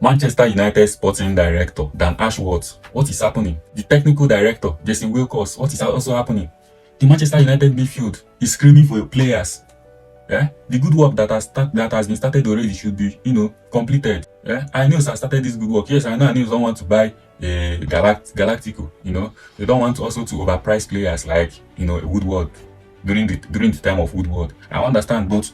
Manchester United sporting director Dan Ashworth, what is happening? The technical director Jason Wilcox, what is also happening? The Manchester United midfield is screaming for players. Yeah, the good work that has been started already should be, completed. Yeah, I know I started this good work. Yes, I know I don't want to buy a Galactico. They don't want also to overprice players like Woodward during the time of Woodward. I understand, but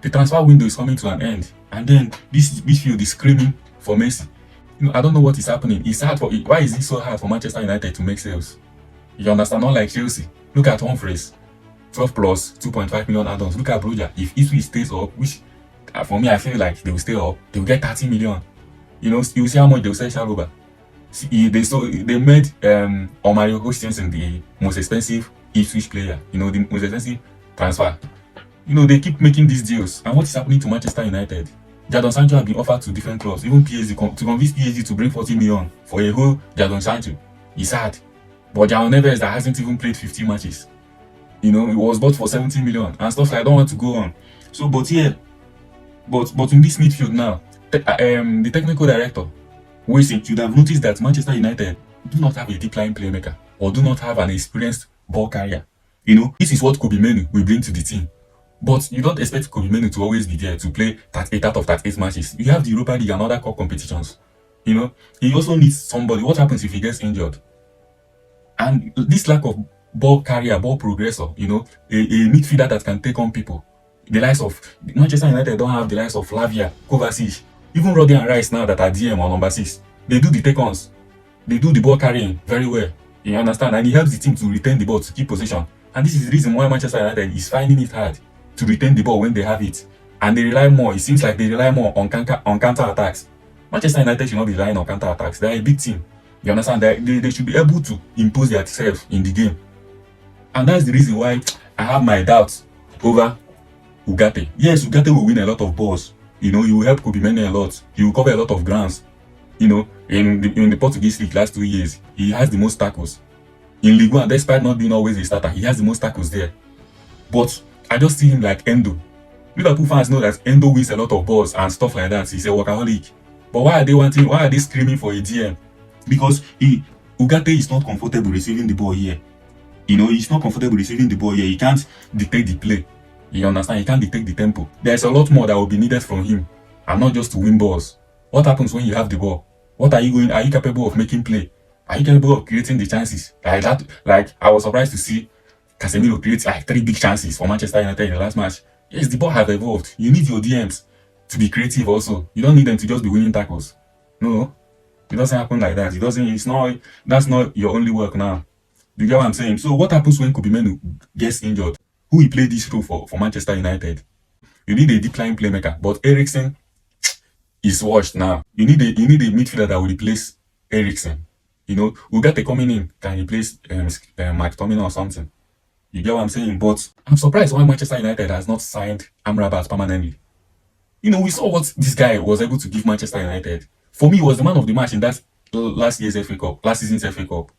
the transfer window is coming to an end, and then this midfield is screaming for Messi. I don't know what is happening. It's hard for why is it so hard for Manchester United to make sales? You understand? Not like Chelsea. Look at Humphries. 12 plus 2.5 million add-ons. Look at Broja. If Ipswich stays up, which for me I feel like they will stay up, they will get 30 million. You see how much they will sell Shaluba. They made Omario Hutchinson the most expensive Ipswich player. The most expensive transfer. They keep making these deals. And what is happening to Manchester United? Jadon Sancho has been offered to different clubs, even PSG, to convince PSG to bring 40 million for a whole Jadon Sancho. It's hard. But João Neves that hasn't even played 50 matches. It was bought for 70 million and stuff like I don't want to go on. So, but in this midfield now, the technical director, Wilson, should have noticed that Manchester United do not have a deep line playmaker or do not have an experienced ball carrier. This is what Kobe Menu will bring to the team. But you don't expect Kobe Menu to always be there to play 38 out of 38 matches. You have the Europa League and other cup competitions. He also needs somebody. What happens if he gets injured? And this lack of ball carrier, ball progressor, a midfielder that can take on people. The likes of Manchester United don't have the likes of Lavia, Kovacic, even Roddy and Rice now that are DM or number 6. They do the take-ons. They do the ball carrying very well. You understand? And he helps the team to retain the ball, to keep possession. And this is the reason why Manchester United is finding it hard to retain the ball when they have it. And they rely more, it seems like they rely more on counter-attacks. Manchester United should not be relying on counter-attacks. They are a big team. You understand? They should be able to impose themselves in the game. And that's the reason why I have my doubts over Ugarte. Yes, Ugarte will win a lot of balls. He will help Kobe Menu a lot. He will cover a lot of grounds. In the Portuguese league last 2 years, he has the most tackles. In Ligue 1, despite not being always a starter, he has the most tackles there. But I just see him like Endo. Liverpool fans know that Endo wins a lot of balls and stuff like that. He's a workaholic. But why are they screaming for a DM? Because Ugarte is not comfortable receiving the ball here. He's not comfortable receiving the ball here. He can't dictate the play. You understand? He can't dictate the tempo. There's a lot more that will be needed from him, and not just to win balls. What happens when you have the ball? Are you capable of making play? Are you capable of creating the chances? Like that, I was surprised to see Casemiro create 3 big chances for Manchester United in the last match. Yes, the ball has evolved. You need your DMs to be creative also. You don't need them to just be winning tackles. No, it doesn't happen like that. That's not your only work now. You get what I'm saying? So what happens when Kobe Menu gets injured? Who will play this role for Manchester United? You need a deep line playmaker, but Eriksen is washed now. You need a midfielder that will replace Eriksen. Ugarte coming in can replace Mike Tomlin or something. You get what I'm saying? But I'm surprised why Manchester United has not signed Amrabat permanently. We saw what this guy was able to give Manchester United. For me, he was the man of the match in that last season's FA Cup.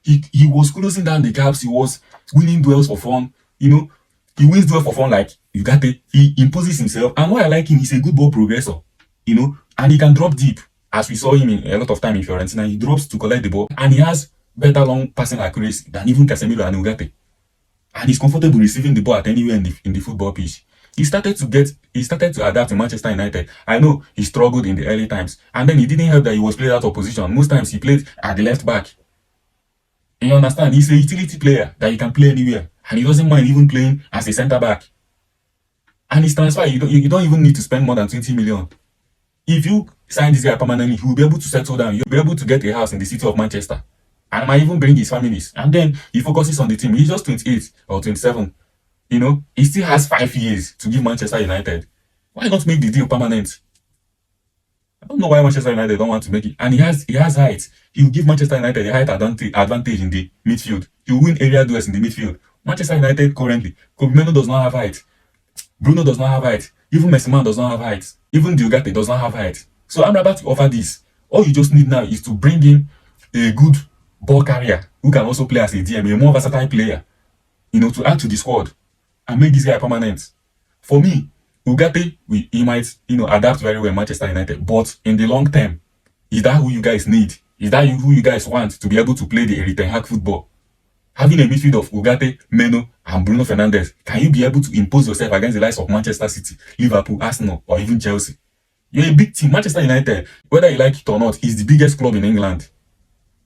He was closing down the gaps. He was winning duels for fun. He wins duels for fun like Ugarte. He imposes himself. And why I like him, he's a good ball progressor. And he can drop deep. As we saw him in a lot of time in Fiorentina, he drops to collect the ball. And he has better long passing accuracy than even Casemiro and Ugarte. And he's comfortable receiving the ball at anywhere in the football pitch. He started to adapt to Manchester United. I know he struggled in the early times. And then it didn't help that he was played out of position. Most times he played at the left back. You understand? He's a utility player that he can play anywhere. And he doesn't mind even playing as a centre back. And his transfer, you don't even need to spend more than 20 million. If you sign this guy permanently, he will be able to settle down. You'll be able to get a house in the city of Manchester. And might even bring his families. And then he focuses on the team. He's just 28 or 27. He still has 5 years to give Manchester United. Why not make the deal permanent? I don't know why Manchester United don't want to make it. And he has height. He will give Manchester United a height advantage in the midfield. He will win area duels in the midfield. Manchester United currently, Kobe Menu does not have height. Bruno does not have height. Even Messi does not have height. Even Ugarte does not have height. So I'm about to offer this. All you just need now is to bring in a good ball carrier who can also play as a DM, a more versatile player, to add to the squad and make this guy permanent. For me, Ugarte, he might, adapt very well in Manchester United, but in the long term, is that who you guys need? Is that who you guys want to be able to play the Erik ten Hag football? Having a midfield of Ugarte, Meno, and Bruno Fernandes, can you be able to impose yourself against the likes of Manchester City, Liverpool, Arsenal, or even Chelsea? You're a big team. Manchester United, whether you like it or not, is the biggest club in England.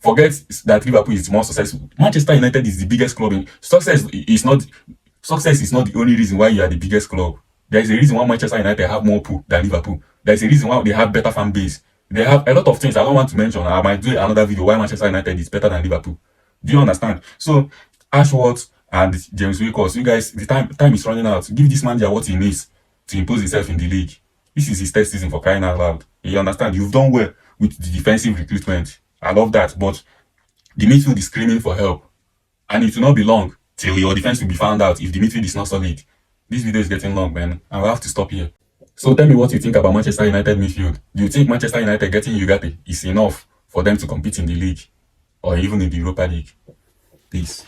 Forget that Liverpool is more successful. Manchester United is the biggest club in success. Success is not the only reason why you are the biggest club. There is a reason why Manchester United have more pool than Liverpool. There is a reason why they have better fan base. They have a lot of things I don't want to mention. I might do another video why Manchester United is better than Liverpool. Do you understand? So Ashworth and James Wilcox, you guys, the time is running out. Give this manager what he needs to impose himself in the league. This is his third season, for crying out loud. You understand? You've done well with the defensive recruitment. I love that, but the midfield is screaming for help, and it will not be long till your defense will be found out if the midfield is not solid. This video is getting long, man. I will have to stop here. So tell me what you think about Manchester United midfield. Do you think Manchester United getting Ugarte is enough for them to compete in the league or even in the Europa League? Peace.